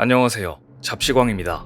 안녕하세요. 잡시광입니다.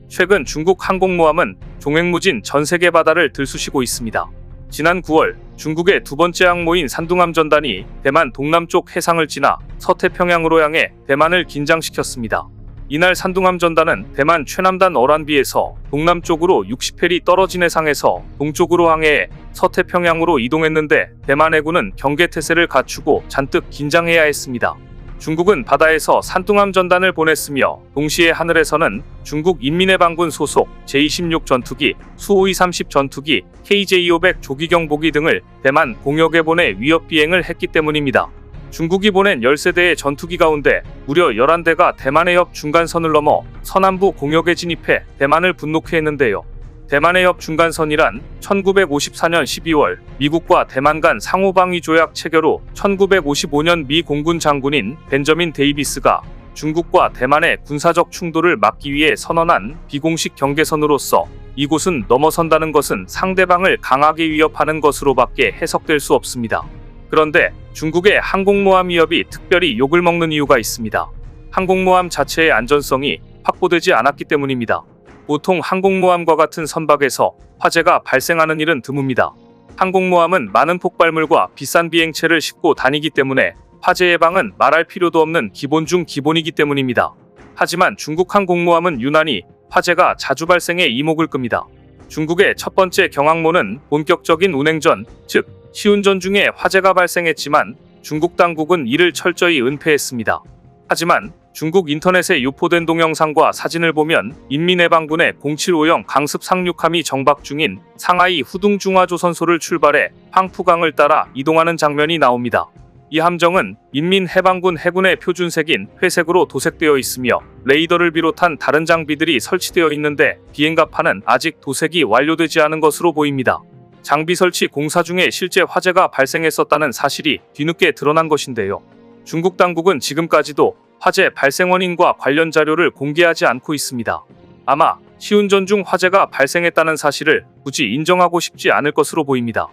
최근 중국 항공모함은 종횡무진 전 세계 바다를 들쑤시고 있습니다. 지난 9월 중국의 두 번째 항모인 산둥함 전단이 대만 동남쪽 해상을 지나 서태평양으로 향해 대만을 긴장시켰습니다. 이날 산둥함 전단은 대만 최남단 어란비에서 동남쪽으로 60해리 떨어진 해상에서 동쪽으로 항해해 서태평양으로 이동했는데 대만 해군은 경계태세를 갖추고 잔뜩 긴장해야 했습니다. 중국은 바다에서 산둥함 전단을 보냈으며 동시에 하늘에서는 중국 인민해방군 소속 제-26 전투기, 수-5230 전투기, KJ-500 조기경보기 등을 대만 공역에 보내 위협 비행을 했기 때문입니다. 중국이 보낸 13대의 전투기 가운데 무려 11대가 대만해 옆 중간선을 넘어 서남부 공역에 진입해 대만을 분노케 했는데요. 대만해 옆 중간선이란 1954년 12월 미국과 대만 간 상호방위 조약 체결 후 1955년 미 공군 장군인 벤저민 데이비스가 중국과 대만의 군사적 충돌을 막기 위해 선언한 비공식 경계선으로서 이곳은 넘어선다는 것은 상대방을 강하게 위협하는 것으로밖에 해석될 수 없습니다. 그런데 중국의 항공모함 위협이 특별히 욕을 먹는 이유가 있습니다. 항공모함 자체의 안전성이 확보되지 않았기 때문입니다. 보통 항공모함과 같은 선박에서 화재가 발생하는 일은 드뭅니다. 항공모함은 많은 폭발물과 비싼 비행체를 싣고 다니기 때문에 화재 예방은 말할 필요도 없는 기본 중 기본이기 때문입니다. 하지만 중국 항공모함은 유난히 화재가 자주 발생해 이목을 끕니다. 중국의 첫 번째 경항모는 본격적인 운행 전, 즉 시운전 중에 화재가 발생했지만 중국 당국은 이를 철저히 은폐했습니다. 하지만 중국 인터넷에 유포된 동영상과 사진을 보면 인민해방군의 075형 강습 상륙함이 정박 중인 상하이 후둥중화조선소를 출발해 황푸강을 따라 이동하는 장면이 나옵니다. 이 함정은 인민해방군 해군의 표준색인 회색으로 도색되어 있으며 레이더를 비롯한 다른 장비들이 설치되어 있는데 비행갑판은 아직 도색이 완료되지 않은 것으로 보입니다. 장비 설치 공사 중에 실제 화재가 발생했었다는 사실이 뒤늦게 드러난 것인데요. 중국 당국은 지금까지도 화재 발생 원인과 관련 자료를 공개하지 않고 있습니다. 아마 시운전 중 화재가 발생했다는 사실을 굳이 인정하고 싶지 않을 것으로 보입니다.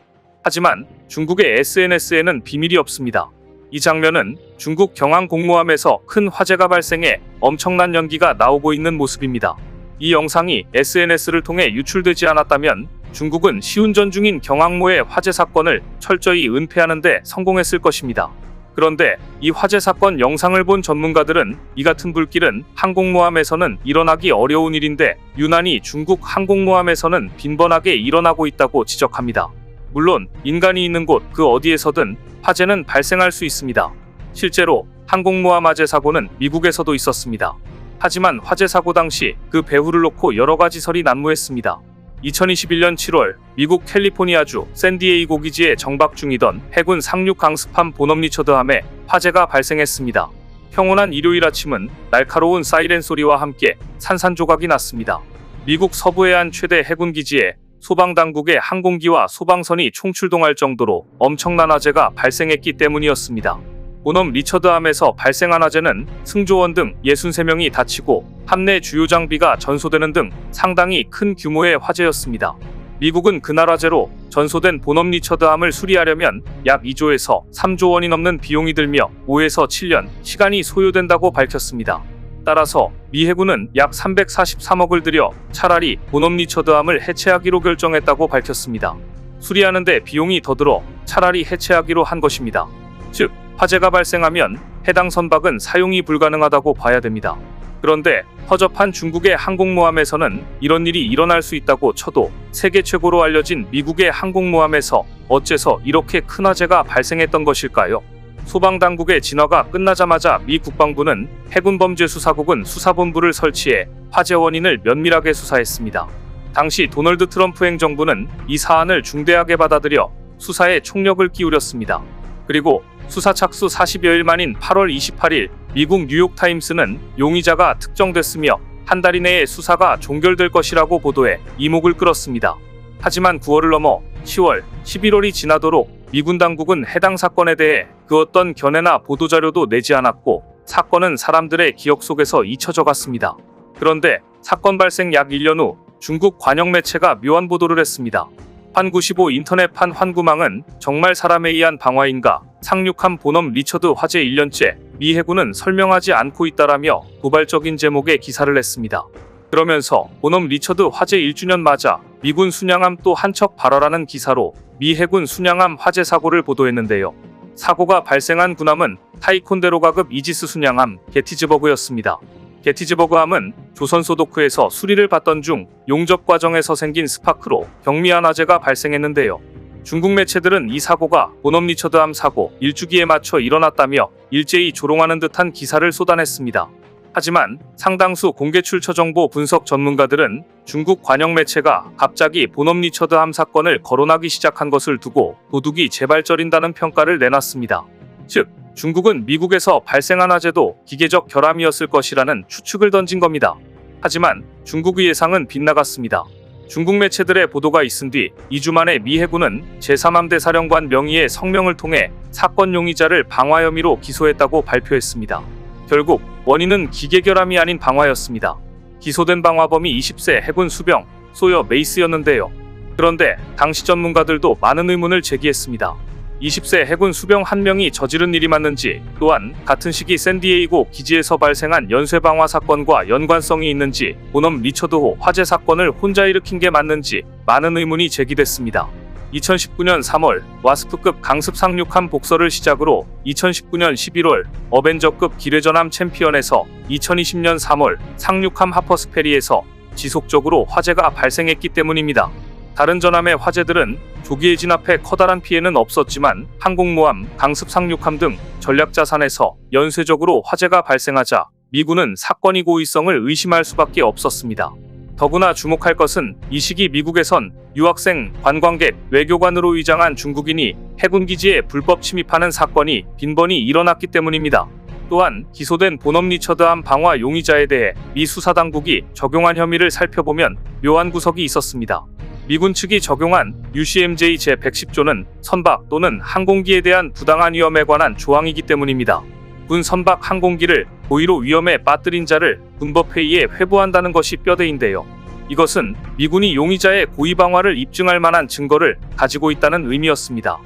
하지만 중국의 SNS에는 비밀이 없습니다. 이 장면은 중국 경항 공모함에서 큰 화재가 발생해 엄청난 연기가 나오고 있는 모습입니다. 이 영상이 SNS를 통해 유출되지 않았다면 중국은 시운전 중인 경항모의 화재 사건을 철저히 은폐하는 데 성공했을 것입니다. 그런데 이 화재 사건 영상을 본 전문가들은 이 같은 불길은 항공모함에서는 일어나기 어려운 일인데 유난히 중국 항공모함에서는 빈번하게 일어나고 있다고 지적합니다. 물론 인간이 있는 곳 그 어디에서든 화재는 발생할 수 있습니다. 실제로 항공모함 화재 사고는 미국에서도 있었습니다. 하지만 화재 사고 당시 그 배후를 놓고 여러 가지 설이 난무했습니다. 2021년 7월 미국 캘리포니아주 샌디에이고 기지에 정박 중이던 해군 상륙 강습함 보넘 리처드함에 화재가 발생했습니다. 평온한 일요일 아침은 날카로운 사이렌 소리와 함께 산산조각이 났습니다. 미국 서부해안 최대 해군 기지에 소방당국의 항공기와 소방선이 총출동할 정도로 엄청난 화재가 발생했기 때문이었습니다. 보넘 리처드함에서 발생한 화재는 승조원 등 63명이 다치고 함내 주요 장비가 전소되는 등 상당히 큰 규모의 화재였습니다. 미국은 그날 화재로 전소된 보넘 리처드함을 수리하려면 약 2조에서 3조 원이 넘는 비용이 들며 5에서 7년 시간이 소요된다고 밝혔습니다. 따라서 미 해군은 약 343억을 들여 차라리 보넘 리처드함을 해체하기로 결정했다고 밝혔습니다. 수리하는데 비용이 더 들어 차라리 해체하기로 한 것입니다. 즉, 화재가 발생하면 해당 선박은 사용이 불가능하다고 봐야 됩니다. 그런데 허접한 중국의 항공모함에서는 이런 일이 일어날 수 있다고 쳐도 세계 최고로 알려진 미국의 항공모함에서 어째서 이렇게 큰 화재가 발생했던 것일까요? 소방당국의 진화가 끝나자마자 미 국방부는 해군범죄수사국은 수사본부를 설치해 화재 원인을 면밀하게 수사했습니다. 당시 도널드 트럼프 행정부는 이 사안을 중대하게 받아들여 수사에 총력을 기울였습니다. 그리고 수사 착수 40여일 만인 8월 28일 미국 뉴욕타임스는 용의자가 특정됐으며 한 달 이내에 수사가 종결될 것이라고 보도해 이목을 끌었습니다. 하지만 9월을 넘어 10월, 11월이 지나도록 미군 당국은 해당 사건에 대해 그 어떤 견해나 보도자료도 내지 않았고 사건은 사람들의 기억 속에서 잊혀져 갔습니다. 그런데 사건 발생 약 1년 후 중국 관영 매체가 묘한 보도를 했습니다. 환95 인터넷판 환구망은 정말 사람에 의한 방화인가? 상륙함 보넘 리처드 화재 1년째 미 해군은 설명하지 않고 있다라며 도발적인 제목의 기사를 냈습니다. 그러면서 본업 리처드 화재 1주년 맞아 미군 순양함 또 한 척 발화라는 기사로 미 해군 순양함 화재 사고를 보도했는데요. 사고가 발생한 군함은 타이콘데로가급 이지스 순양함 게티즈버그였습니다. 게티즈버그함은 조선소도크에서 수리를 받던 중 용접 과정에서 생긴 스파크로 경미한 화재가 발생했는데요. 중국 매체들은 이 사고가 본업 리처드함 사고 1주기에 맞춰 일어났다며 일제히 조롱하는 듯한 기사를 쏟아냈습니다. 하지만 상당수 공개 출처 정보 분석 전문가들은 중국 관영 매체가 갑자기 본업 리처드함 사건을 거론하기 시작한 것을 두고 도둑이 재발절인다는 평가를 내놨습니다. 즉, 중국은 미국에서 발생한 화재도 기계적 결함이었을 것이라는 추측을 던진 겁니다. 하지만 중국의 예상은 빗나갔습니다. 중국 매체들의 보도가 있은 뒤 2주 만에 미 해군은 제3함대 사령관 명의의 성명을 통해 사건 용의자를 방화 혐의로 기소했다고 발표했습니다. 결국 원인은 기계 결함이 아닌 방화였습니다. 기소된 방화범이 20세 해군 수병 소여 메이스였는데요. 그런데 당시 전문가들도 많은 의문을 제기했습니다. 20세 해군 수병 한 명이 저지른 일이 맞는지, 또한 같은 시기 샌디에이고 기지에서 발생한 연쇄 방화 사건과 연관성이 있는지, 본업 리처드호 화재 사건을 혼자 일으킨 게 맞는지 많은 의문이 제기됐습니다. 2019년 3월 와스프급 강습 상륙함 복설을 시작으로 2019년 11월 어벤져급 기뢰전함 챔피언에서 2020년 3월 상륙함 하퍼스페리에서 지속적으로 화재가 발생했기 때문입니다. 다른 전함의 화재들은 조기에 진압해 커다란 피해는 없었지만 항공모함, 강습 상륙함 등 전략자산에서 연쇄적으로 화재가 발생하자 미군은 사건의 고의성을 의심할 수밖에 없었습니다. 더구나 주목할 것은 이 시기 미국에선 유학생, 관광객, 외교관으로 위장한 중국인이 해군기지에 불법 침입하는 사건이 빈번히 일어났기 때문입니다. 또한 기소된 본업 리처드함 방화 용의자에 대해 미 수사당국이 적용한 혐의를 살펴보면 묘한 구석이 있었습니다. 미군 측이 적용한 UCMJ 제110조는 선박 또는 항공기에 대한 부당한 위험에 관한 조항이기 때문입니다. 군 선박 항공기를 고의로 위험에 빠뜨린 자를 군법회의에 회부한다는 것이 뼈대인데요. 이것은 미군이 용의자의 고의 방화를 입증할 만한 증거를 가지고 있다는 의미였습니다.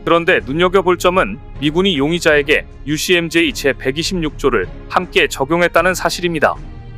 그런데 눈여겨볼 점은 미군이 용의자에게 UCMJ 제126조를 함께 적용했다는 사실입니다.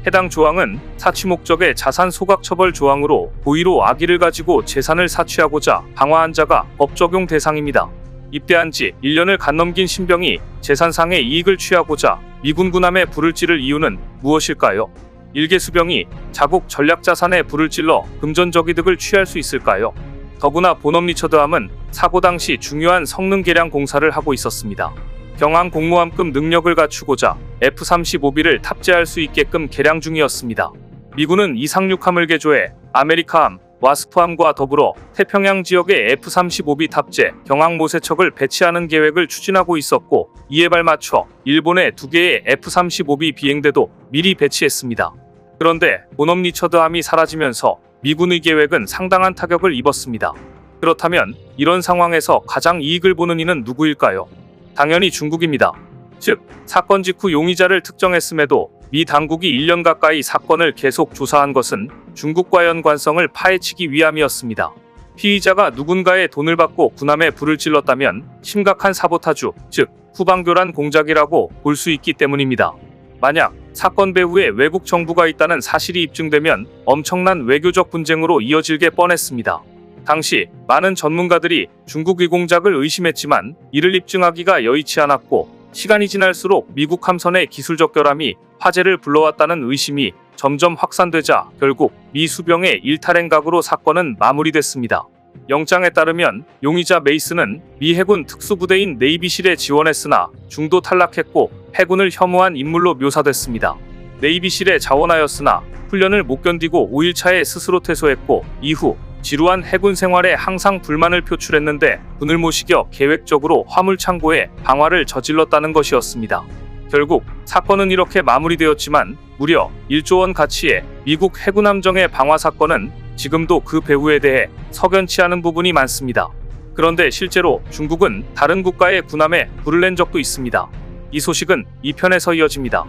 해당 조항은 사취 목적의 자산 소각 처벌 조항으로 고의로 악의를 가지고 재산을 사취하고자 방화한 자가 법 적용 대상입니다. 입대한 지 1년을 간 넘긴 신병이 재산상의 이익을 취하고자 미군 군함에 불을 찌를 이유는 무엇일까요? 일개 수병이 자국 전략자산에 불을 찔러 금전적이득을 취할 수 있을까요? 더구나 본업 리처드함은 사고 당시 중요한 성능 개량 공사를 하고 있었습니다. 경항 공모함급 능력을 갖추고자 F-35B를 탑재할 수 있게끔 개량 중이었습니다. 미군은 이 상륙함을 개조해 아메리카함, 와스프함과 더불어 태평양 지역에 F-35B 탑재 경항 모세척을 배치하는 계획을 추진하고 있었고, 이에 발맞춰 일본에 2개의 F-35B 비행대도 미리 배치했습니다. 그런데 본업 리처드함이 사라지면서 미군의 계획은 상당한 타격을 입었습니다. 그렇다면 이런 상황에서 가장 이익을 보는 이는 누구일까요? 당연히 중국입니다. 즉, 사건 직후 용의자를 특정했음에도 미 당국이 1년 가까이 사건을 계속 조사한 것은 중국과 연관성을 파헤치기 위함이었습니다. 피의자가 누군가의 돈을 받고 군함에 불을 찔렀다면 심각한 사보타주, 즉 후방교란 공작이라고 볼 수 있기 때문입니다. 만약 사건 배후에 외국 정부가 있다는 사실이 입증되면 엄청난 외교적 분쟁으로 이어질게 뻔했습니다. 당시 많은 전문가들이 중국의 공작을 의심했지만 이를 입증하기가 여의치 않았고, 시간이 지날수록 미국 함선의 기술적 결함이 화재를 불러왔다는 의심이 점점 확산되자 결국 미 수병의 일탈행각으로 사건은 마무리됐습니다. 영장에 따르면 용의자 메이스는 미 해군 특수부대인 네이비실에 지원했으나 중도 탈락했고 해군을 혐오한 인물로 묘사됐습니다. 네이비실에 자원하였으나 훈련을 못 견디고 5일차에 스스로 퇴소했고, 이후 지루한 해군 생활에 항상 불만을 표출했는데 군을 모시겨 계획적으로 화물창고에 방화를 저질렀다는 것이었습니다. 결국 사건은 이렇게 마무리되었지만 무려 1조 원 가치의 미국 해군 함정의 방화 사건은 지금도 그 배후에 대해 석연치 않은 부분이 많습니다. 그런데 실제로 중국은 다른 국가의 군함에 불을 낸 적도 있습니다. 이 소식은 2편에서 이어집니다.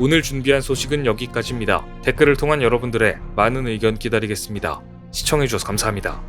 오늘 준비한 소식은 여기까지입니다. 댓글을 통한 여러분들의 많은 의견 기다리겠습니다. 시청해주셔서 감사합니다.